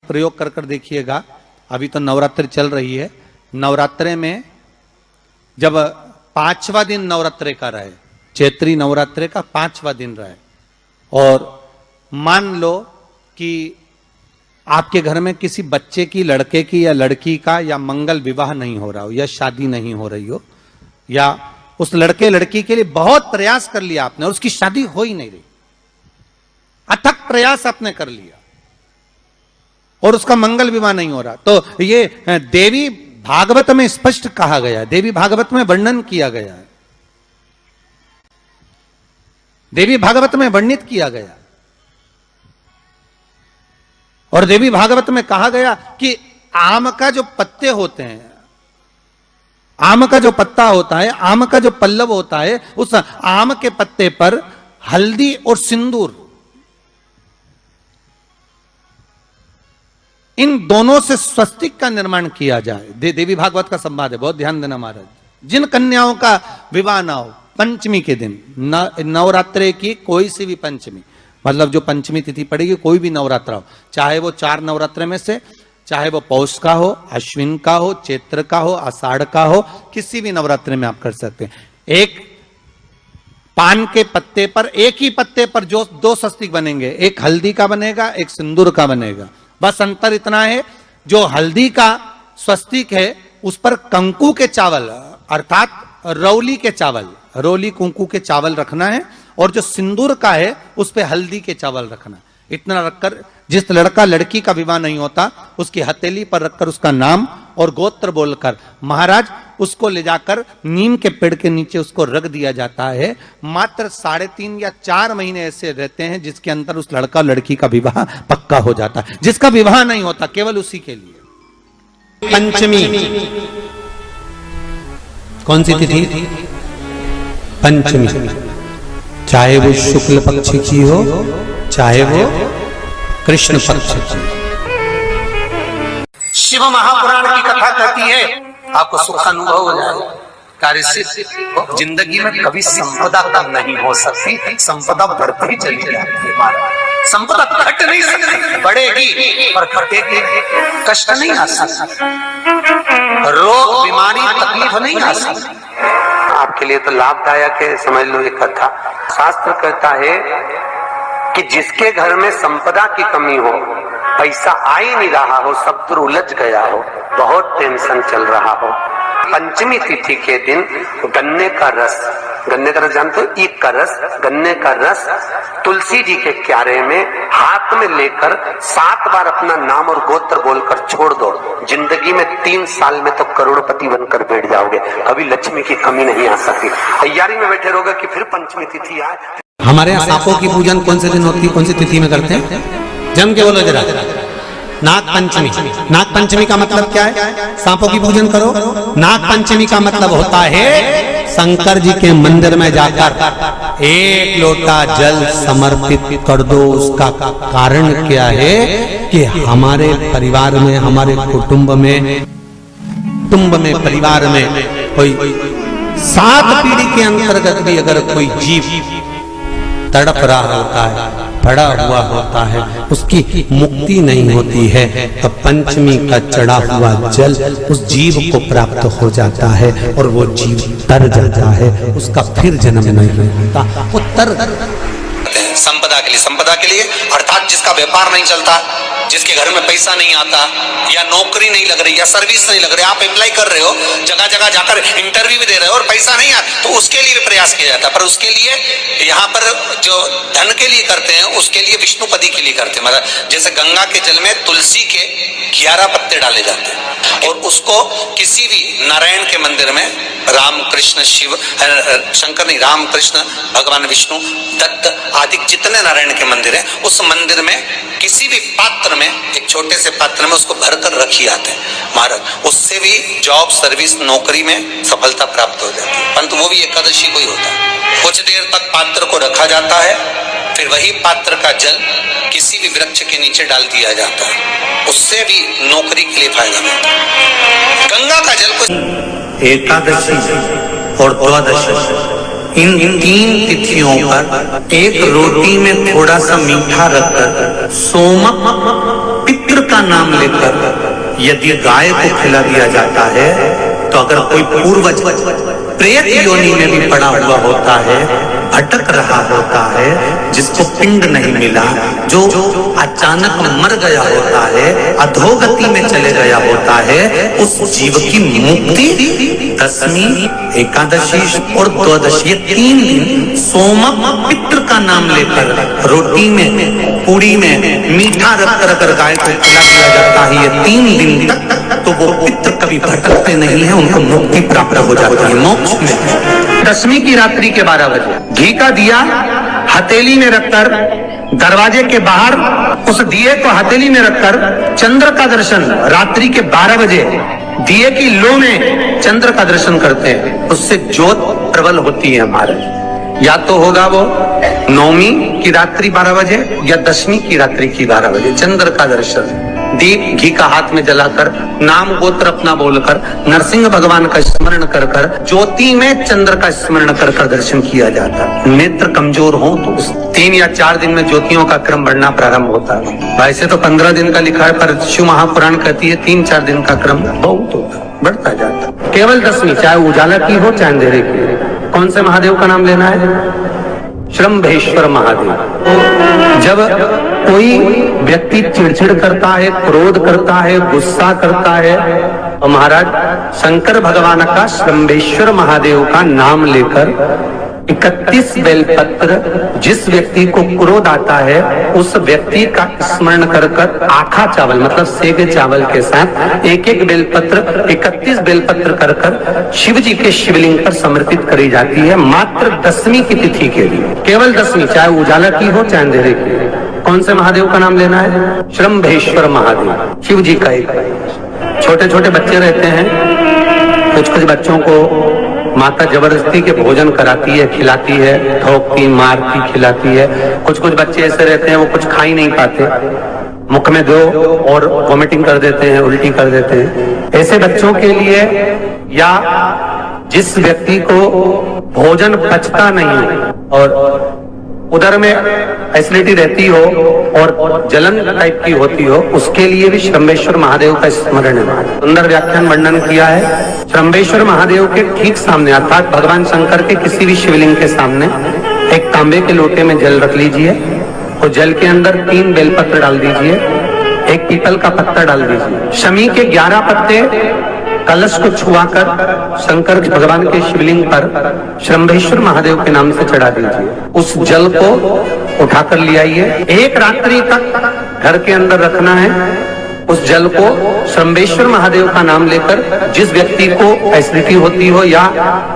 प्रयोग कर देखिएगा। अभी तो नवरात्रि चल रही है, नवरात्रे में जब 5वां दिन नवरात्रे का रहे, चैत्री नवरात्रे का 5वां दिन रहे, और मान लो कि आपके घर में किसी बच्चे की, लड़के की या लड़की का या मंगल विवाह नहीं हो रहा हो या शादी नहीं हो रही हो, या उस लड़के लड़की के लिए बहुत प्रयास कर लिया आपने और उसकी शादी हो ही नहीं रही, अथक प्रयास आपने कर लिया और उसका मंगल विवाह नहीं हो रहा, तो ये देवी भागवत में स्पष्ट कहा गया है, देवी भागवत में वर्णन किया गया है, देवी भागवत में वर्णित किया गया। और देवी भागवत में कहा गया कि आम का जो पत्ते होते हैं, आम का जो पत्ता होता है, आम का जो पल्लव होता है, उस आम के पत्ते पर हल्दी और सिंदूर, इन दोनों से स्वस्तिक का निर्माण किया जाए। देवी भागवत का संवाद है, बहुत ध्यान देना महाराज। जिन कन्याओं का विवाह ना हो पंचमी के दिन, नवरात्रे की कोई सी भी पंचमी, मतलब जो पंचमी तिथि पड़ेगी, कोई भी नवरात्रा हो, चाहे वो 4 नवरात्रे में से, चाहे वो पौष का हो, अश्विन का हो, चैत्र का हो, आषाढ़ का हो, किसी भी नवरात्रे में आप कर सकते हैं। एक पान के पत्ते पर, एक ही पत्ते पर जो 2 स्वस्तिक बनेंगे, एक हल्दी का बनेगा, एक सिंदूर का बनेगा। बस अंतर इतना है, जो हल्दी का स्वस्तिक है उस पर कंकु के चावल अर्थात रौली के चावल, रौली कुंकू के चावल रखना है, और जो सिंदूर का है उस पे हल्दी के चावल रखना। इतना रखकर जिस लड़का लड़की का विवाह नहीं होता उसकी हथेली पर रखकर उसका नाम और गोत्र बोलकर महाराज उसको ले जाकर नीम के पेड़ के नीचे उसको रख दिया जाता है। मात्र 3.5 या 4 महीने ऐसे रहते हैं जिसके अंदर उस लड़का लड़की का विवाह पक्का हो जाता है। जिसका विवाह नहीं होता केवल उसी के लिए। पंचमी कौन सी तिथि? पंचमी, चाहे वो शुक्ल पक्ष की हो, चाहे वो कृष्ण पक्ष की। शिव महापुराण की कथा कहती है, आपको सुख अनुभव हो जाएगा। कार्य सिद्ध। जिंदगी में कभी संपदा कम नहीं हो सकती, संपदा बढ़ती चली जाती है। संपदा घट नहीं सकती, बढ़ेगी पर घटेगी, कष्ट नहीं आ सकता, रोग बीमारी तकलीफ नहीं आ सकती। आपके लिए तो लाभदायक है, समझ लो ये कथा। शास्त्र कहता है कि जिसके घर में संपदा की कमी हो, पैसा आ ही नहीं रहा हो, सब पर उलझ गया हो, बहुत टेंशन चल रहा हो, पंचमी तिथि के दिन गन्ने का रस, गन्ने का रस जानते हो, ईख का रस, गन्ने का रस तुलसी जी के क्यारे में हाथ में लेकर 7 बार अपना नाम और गोत्र बोलकर छोड़ दो, जिंदगी में 3 साल में तो करोड़पति बनकर बैठ जाओगे, कभी लक्ष्मी की कमी नहीं आ सकती। तैयारी में बैठे रहोगे कि फिर पंचमी तिथि आए। हमारे यहाँ सांपों की पूजन कौन से दिन होती है, कौन सी तिथि में करते हैं? जम के बोलो जरा। नाग पंचमी। नाग पंचमी का मतलब क्या है? सांपों की पूजन करो। नाग पंचमी का मतलब होता है शंकर जी के मंदिर में जाकर 1 लोटा जल समर्पित कर दो। उसका कारण क्या है कि हमारे परिवार में, हमारे कुटुंब में, परिवार में कोई 7 पीढ़ी के अंतर्गत भी अगर कोई जीव तड़प रहा होता है, पड़ा हुआ होता है, उसकी मुक्ति नहीं होती है, तो पंचमी का चढ़ा हुआ जल उस जीव को प्राप्त हो जाता है और वो जीव तर जाता है, उसका फिर जन्म नहीं होता, वो तर। संपदा के लिए, संपदा के लिए अर्थात जिसका व्यापार नहीं चलता, जिसके घर में पैसा नहीं आता, या नौकरी नहीं लग रही, या सर्विस नहीं लग रही, आप अप्लाई कर रहे हो, जगह जगह जाकर इंटरव्यू भी दे रहे हो और पैसा नहीं आता, तो उसके लिए भी प्रयास किया जाता है। पर उसके लिए यहाँ पर जो धन के लिए करते हैं, उसके लिए विष्णुपदी के लिए करते हैं। मतलब जैसे गंगा के जल में तुलसी के 11 पत्ते डाले जाते हैं, और उसको किसी भी नारायण के मंदिर में, राम कृष्ण शिव, शंकर नहीं, राम कृष्ण भगवान विष्णु, दत्त आदि जितने नारायण के मंदिर हैं, उस मंदिर में किसी भी पात्र में, एक छोटे से पात्र में उसको भरकर रखी जाते हैं महाराज। उससे भी जॉब, सर्विस, नौकरी में सफलता प्राप्त हो जाती है। परंतु वो भी एकादशी को ही होता है। कुछ देर तक पात्र को रखा जाता है, फिर वही पात्र का जल किसी भी वृक्ष के नीचे डाल दिया जाता है, उससे भी नौकरी के लिए फायदा मिलता है। गंगा का जल को एकादशी और द्वादशी इन 3 तिथियों पर एक रोटी में थोड़ा सा मीठा रखकर सोमक पितृ का नाम लेकर यदि गाय को खिला दिया जाता है, तो अगर कोई पूर्वज प्रेत योनि में भी पड़ा हुआ होता है, भटक रहा होता है, जिसको पिंड नहीं मिला, जो अचानक मर गया होता है, अधोगति में चले गया होता है, उस जीव की मुक्ति दशमी, एकादशी और द्वादशी, 3 दिन सोमक पितृ का नाम लेकर रोटी में, पूड़ी में मीठा रखकर अगर गाय को खिला दिया जाता है ये 3 दिन तक, तो वो पितृ कभी भटकते नहीं है, उनको मुक्ति प्राप्त हो जाती है मोक्ष में। दशमी की रात्रि के 12 बजे घी का दिया हथेली में रखकर दरवाजे के बाहर, उस दिए को हथेली में रखकर चंद्र का दर्शन रात्रि के 12 बजे दिए की लो में चंद्र का दर्शन करते हैं, उससे ज्योत प्रबल होती है हमारे। या तो होगा वो नौमी की रात्रि 12 बजे या दशमी की रात्रि की 12 बजे चंद्र का दर्शन, दीप घी का हाथ में जलाकर, नाम गोत्र अपना बोलकर, नरसिंह भगवान का स्मरण कर कर, ज्योति में चंद्र का स्मरण कर कर दर्शन किया जाता है। नेत्र कमजोर हो तो 3 या 4 दिन में ज्योतियों का क्रम बढ़ना प्रारंभ होता है। वैसे तो 15 दिन का लिखा है, पर शिव महापुराण कहती है 3-4 दिन का क्रम बहुत होता है, बढ़ता जाता है। केवल दशमी, चाहे उजाला की हो चाहे अंधेरे की। कौन से महादेव का नाम लेना है? श्रम्भेश्वर महादेव। जब कोई व्यक्ति चिड़चिड़ करता है, क्रोध करता है, गुस्सा करता है, तो महाराज शंकर भगवान का श्रम्भेश्वर महादेव का नाम लेकर 31 बेलपत्र, जिस व्यक्ति को क्रोध आता है उस व्यक्ति का स्मरण कर कर आखा चावल मतलब सेगे चावल के साथ एक बेलपत्र, 31 बेलपत्र कर कर शिव जी के शिवलिंग पर समर्पित करी जाती है, मात्र दशमी की तिथि के लिए। केवल दशमी, चाहे उजाला की हो चाहे अंधेरे की। कौन से महादेव का नाम लेना है? श्रम्भेश्वर महादेव, शिव जी का एक। छोटे छोटे बच्चे रहते हैं, कुछ कुछ बच्चों को माता जबरदस्ती के भोजन कराती है, खिलाती है, ठोकती मारती खिलाती है। कुछ कुछ बच्चे ऐसे रहते हैं वो कुछ खा ही नहीं पाते, मुख में दो और वॉमिटिंग कर देते हैं, उल्टी कर देते हैं। ऐसे बच्चों के लिए या जिस व्यक्ति को भोजन पचता नहीं और उदर में एसिडिटी रहती हो और जलन टाइप की होती हो, उसके लिए भी श्रम्भेश्वर महादेव का स्मरण है। सुंदर व्याख्यान वर्णन किया है। श्रम्भेश्वर महादेव के ठीक सामने अर्थात भगवान शंकर के किसी भी शिवलिंग के सामने एक तांबे के लोटे में जल रख लीजिए और जल के अंदर 3 बेलपत्र डाल दीजिए, एक पीपल का पत्ता डाल दीजिए, शमी के 11 पत्ते कलश को छुआकर शंकर भगवान के शिवलिंग पर श्रम्भेश्वर महादेव के नाम से चढ़ा दीजिए। उस जल को उठाकर ले आइए, 1 रात्रि तक घर के अंदर रखना है। उस जल को श्रम्भेश्वर महादेव का नाम लेकर जिस व्यक्ति को एसिडिटी होती हो या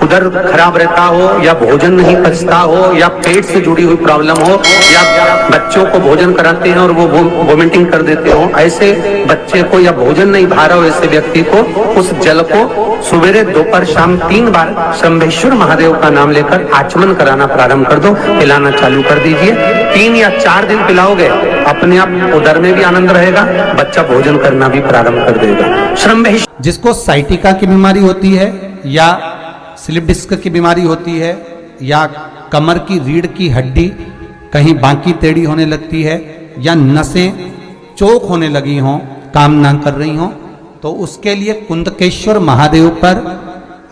उदर खराब रहता हो या भोजन नहीं पचता हो या पेट से जुड़ी हुई प्रॉब्लम हो या बच्चों को भोजन कराते हैं और वो वोमिटिंग कर देते हो, ऐसे बच्चे को या भोजन नहीं भा रहा हो ऐसे व्यक्ति को उस जल को सवेरे दोपहर शाम 3 बार श्रम्भेश्वर महादेव का नाम लेकर आचमन कराना प्रारंभ कर दो, पिलाना चालू कर दीजिए। 3 या 4 दिन पिलाओगे, अपने आप उदर में भी आनंद रहेगा, बच्चा भोजन करना भी प्रारंभ कर देगा। श्रम्भेश्वर जिसको साइटिका की बीमारी होती है या स्लिप डिस्क की बीमारी होती है या कमर की रीढ़ की हड्डी कहीं बांकी टेढ़ी होने लगती है या नसें चोक होने लगी हों, काम ना कर रही हों, तो उसके लिए कुंदकेश्वर महादेव पर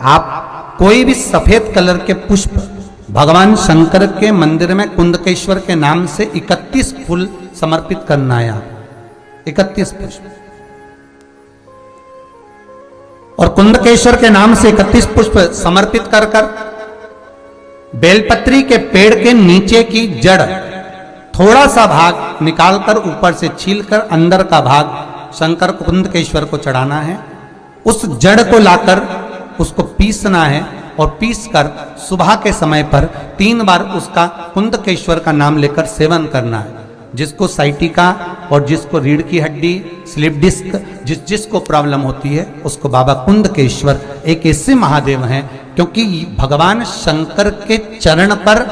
आप कोई भी सफेद कलर के पुष्प भगवान शंकर के मंदिर में कुंदकेश्वर के नाम से 31 फूल समर्पित करना है। आप 31 पुष्प और कुंदकेश्वर के नाम से 31 पुष्प समर्पित कर कर बेलपत्री के पेड़ के नीचे की जड़ थोड़ा सा भाग निकालकर ऊपर से छीलकर अंदर का भाग शंकर कुंदकेश्वर को चढ़ाना है। उस जड़ को लाकर उसको पीसना है और पीस कर सुबह के समय पर 3 बार उसका कुंदकेश्वर का नाम लेकर सेवन करना है। जिसको साइटिका और जिसको रीढ़ की हड्डी, स्लिप डिस्क, जिसको प्रॉब्लम होती है उसको बाबा कुंदकेश्वर एक ऐसे महादेव हैं, क्योंकि भगवान शंकर के चरण पर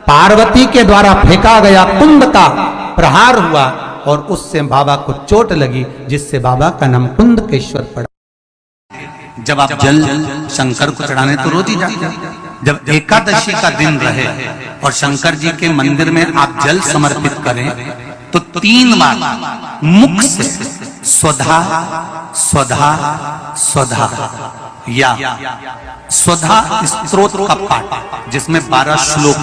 पार्वती के द्वारा फेंका गया कुंद का प्रहार हुआ और उससे बाबा को चोट लगी, जिससे बाबा का नाम कुंदकेश्वर पड़ा। जब आप जल शंकर को चढ़ाने तो रोज ही जाते हैं। जब एकादशी का दिन रहे और शंकर जी के मंदिर में आप जल समर्पित करें तो 3 बार मुख से स्वधा स्वधा स्वधा या स्वधा स्तोत्र का पाठ जिसमें 12 श्लोक